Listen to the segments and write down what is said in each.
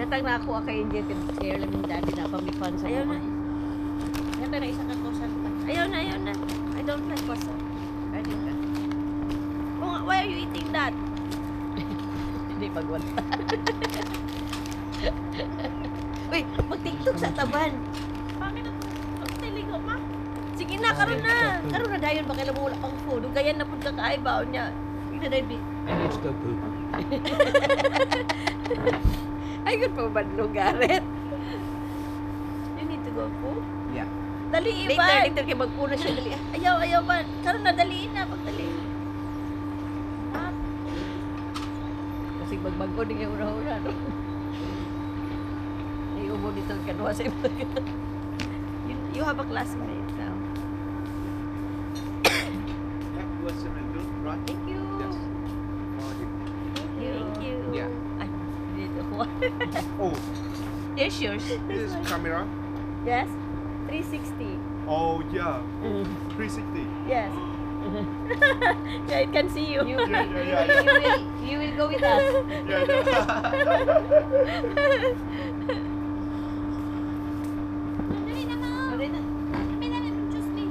Katang na ako kay injected care lang yung daddy na pamikon sa Ayaw na. Kata na isa ka kosan pa. Ayaw na, ayaw na. I don't like pasta. Ready ka? Oh, why are you eating that? Hindi pagwanta. Uy, mag-tiktok sa taban. Pangit ako. Pagtilig ko, ma. Sige na, karon na. Karon na dayon, baka mo wala pang food. Gayan na po kakaibaw niya. Hindi na dayon. I need to go poop. Ay, good pa ba lugaret? You need to go po? Yeah. Dali, Later, Ivan. later kayo magpuna siya. Dali. Ayaw, ayaw ba? Karon na, dali na. Pagdali. Ah, Kasi magbago din yung una-una, no? Iubo dito ang kanwa sa iba. you have a classmate now. Yeah, what's the window, right? Thank you. Yes. Thank you. Yeah. Ay, dito ko. Oh, Here's yours. this camera? Yes? 360. Oh, yeah. 360. Yes. Yeah, it can see you. You, Yeah. you will go with us. Yeah, yeah. Dali na mo. Pwede na. Kami na rin, choose me.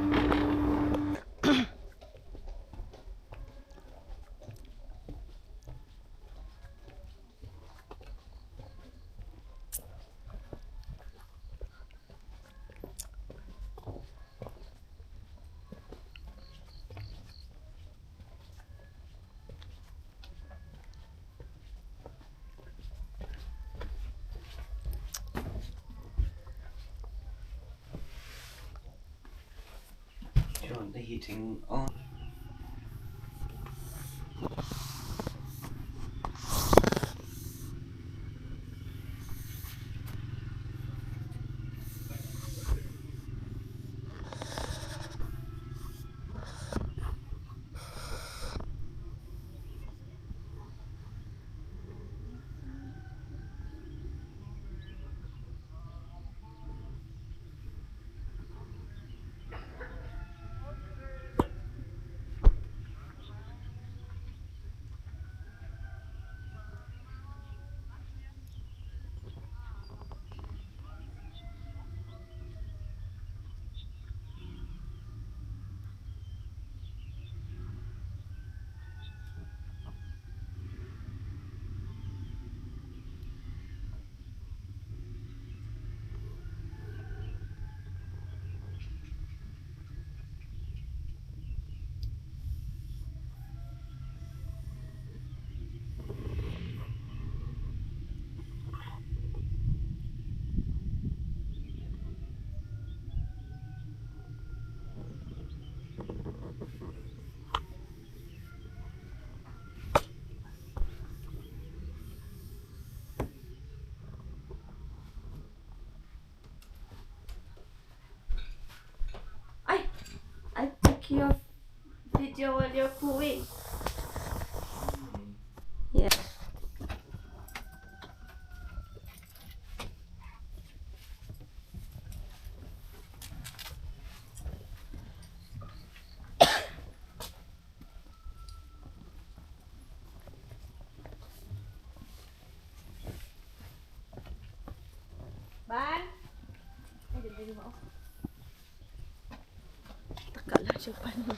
Turn the heating on. I took your video while you're cooling. Yeah. Ban? Ay, dali mo ako. Takala siya pa niya.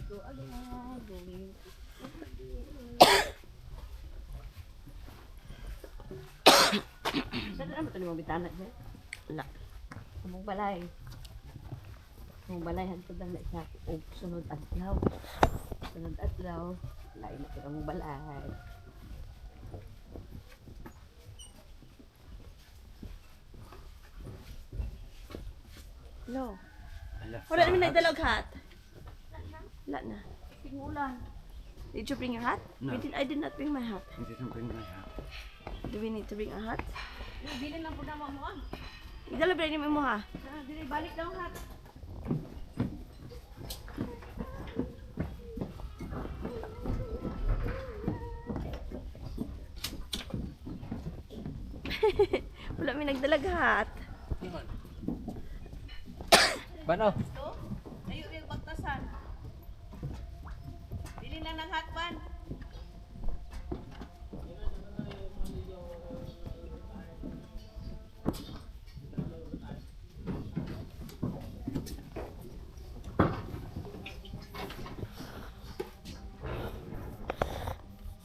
Go again, going. Saan naman ito ni mga bitana siya? Wala. Among balay. Among balay, hantod lang na siya. O, sunod adlaw. Sunod adlaw. Lain na ito among balay. No. I left Wala our namin hats. nagdalag hat. Wala na. Tingulan. Did you bring your hat? No. I did not bring my hat. You didn't bring my hat. Do we need to bring a hat? Bilin lang po na mo ah. Idala ba rin mo ha? Dili, balik daw hat. Wala may nagdalag hat. Bano? Ayaw yung bagtasan. Dili na ng hat ban.